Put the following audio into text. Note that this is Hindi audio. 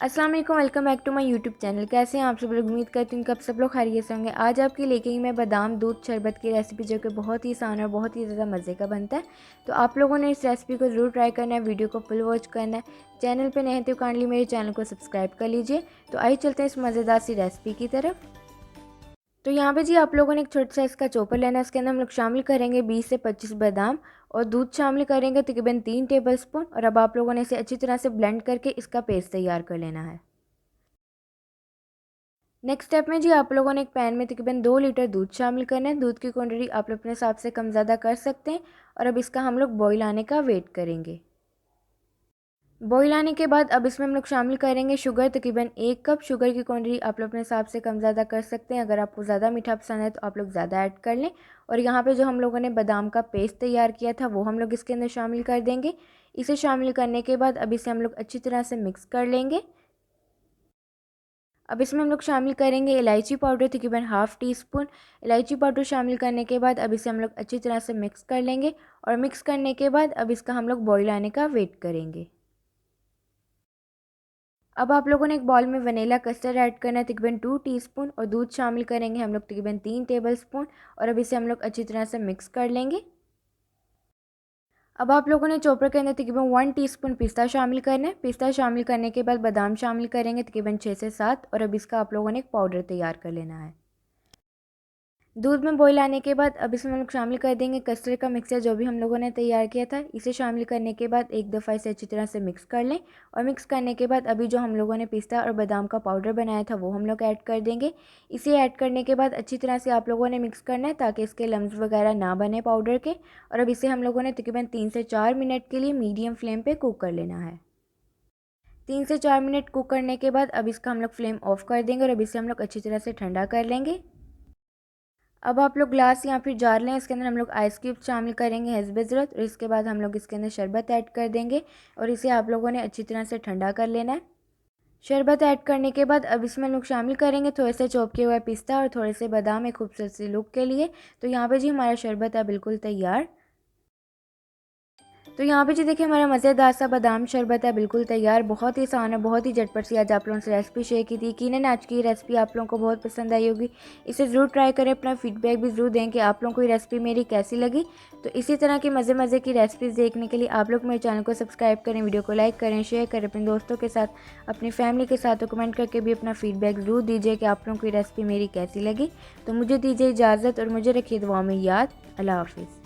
अस्सलाम वालेकुम, welcome back to my YouTube channel. कैसे हैं आप सब लोग? उम्मीद करती हूँ कि आप सब लोग खैरियत से होंगे। आज आपके लेके ही मैं बादाम दूध शरबत की रेसिपी जो कि बहुत ही आसान और बहुत ही ज़्यादा मज़े का बनता है। तो आप लोगों ने इस रेसिपी को ज़रूर ट्राई करना है, वीडियो को फुल वॉच करना है। चैनल पर नए हैं तो काइंडली मेरे चैनल को सब्सक्राइब कर लीजिए। तो आइए चलते हैं इस मज़ेदार सी रेसिपी की तरफ। तो यहाँ पे जी आप लोगों ने एक छोटा साइज़ का चॉपर लेना है। इसके अंदर हम लोग शामिल करेंगे 20 से 25 बादाम और दूध शामिल करेंगे तकरीबन 3 टेबलस्पून। और अब आप लोगों ने इसे अच्छी तरह से ब्लेंड करके इसका पेस्ट तैयार कर लेना है। नेक्स्ट स्टेप में जी आप लोगों ने एक पैन में तकरीबन 2 लीटर दूध शामिल करना है। दूध की क्वांटिटी आप लोग अपने हिसाब से कम ज़्यादा कर सकते हैं। और अब इसका हम लोग बॉईल आने का वेट करेंगे। बॉईल आने के बाद अब इसमें हम लोग शामिल करेंगे शुगर, तकरीबन 1 कप। शुगर की क्वांटिटी आप लोग अपने हिसाब से कम ज़्यादा कर सकते हैं। अगर आपको ज़्यादा मीठा पसंद है तो आप लोग ज़्यादा ऐड कर लें। और यहाँ पे जो हम लोगों ने बादाम का पेस्ट तैयार किया था वो हम लोग इसके अंदर शामिल कर देंगे। इसे शामिल करने के बाद अब इसे हम लोग अच्छी तरह से मिक्स कर लेंगे। अब इसमें हम लोग शामिल करेंगे इलायची पाउडर, तकरीबन हाफ़ टी स्पून। इलायची पाउडर शामिल करने के बाद अब इसे हम लोग अच्छी तरह से मिक्स कर लेंगे। और मिक्स करने के बाद अब इसका हम लोग बॉईल आने का वेट करेंगे। अब आप लोगों ने एक बॉल में वनीला कस्टर्ड ऐड करना है, तकरीबन 2 टीस्पून। और दूध शामिल करेंगे हम लोग तकरीबन 3 टेबलस्पून। और अब इसे हम लोग अच्छी तरह से मिक्स कर लेंगे। अब आप लोगों ने चॉपर के अंदर तकरीबन 1 टीस्पून पिस्ता शामिल करना है। पिस्ता शामिल करने के बाद बादाम शामिल करेंगे तकरीबन 6 से 7। और अब इसका आप लोगों ने एक पाउडर तैयार कर लेना है। दूध में बॉईल आने के बाद अब इसमें हम लोग शामिल कर देंगे कस्टर्ड का मिक्सचर जो भी हम लोगों ने तैयार किया था। इसे शामिल करने के बाद एक दफ़ा इसे अच्छी तरह से मिक्स कर लें। और मिक्स करने के बाद अभी जो हम लोगों ने पिस्ता और बादाम का पाउडर बनाया था वो हम लोग ऐड कर देंगे। इसे ऐड करने के बाद अच्छी तरह से आप लोगों ने मिक्स करना है ताकि इसके लम्स वगैरह ना बने पाउडर के। और अब इसे हम लोगों ने तकरीबन 3 से 4 मिनट के लिए मीडियम फ्लेम पर कुक कर लेना है। 3 से 4 मिनट कुक करने के बाद अब इसका हम लोग फ्लेम ऑफ कर देंगे। और अब इसे हम लोग अच्छी तरह से ठंडा कर लेंगे। अब आप लोग ग्लास या फिर जार लें, इसके अंदर हम लोग आइस क्यूब शामिल करेंगे हस्ब ज़रूरत। और इसके बाद हम लोग इसके अंदर शरबत ऐड कर देंगे। और इसे आप लोगों ने अच्छी तरह से ठंडा कर लेना है। शरबत ऐड करने के बाद अब इसमें लोग शामिल करेंगे थोड़े से चॉप किए हुए पिस्ता और थोड़े से बादाम एक खूबसूरत सी लुक के लिए। तो यहाँ पे जी हमारा शरबत है बिल्कुल तैयार। तो यहाँ पे जी देखिए हमारा मज़ेदार सा बादाम शरबत है बिल्कुल तैयार। बहुत ही आसान है, बहुत ही झटपट सी आज आप लोगों से रेसिपी शेयर की थी। यकीनन आज की रेसिपी आप लोगों को बहुत पसंद आई होगी। इसे ज़रूर ट्राई करें, अपना फीडबैक भी ज़रूर दें कि आप लोगों को ये रेसिपी मेरी कैसी लगी। तो इसी तरह की मज़े की रेसिपीज़ देखने के लिए आप लोग मेरे चैनल को सब्सक्राइब करें, वीडियो को लाइक करें, शेयर करें अपने दोस्तों के साथ, अपनी फैमिली के साथ। तो कमेंट करके भी अपना फीडबैक ज़रूर दीजिए कि आप लोगों को ये रेसिपी मेरी कैसी लगी। तो मुझे दीजिए इजाज़त और मुझे रखिए दुआ में याद। अल्लाह हाफ़िज़।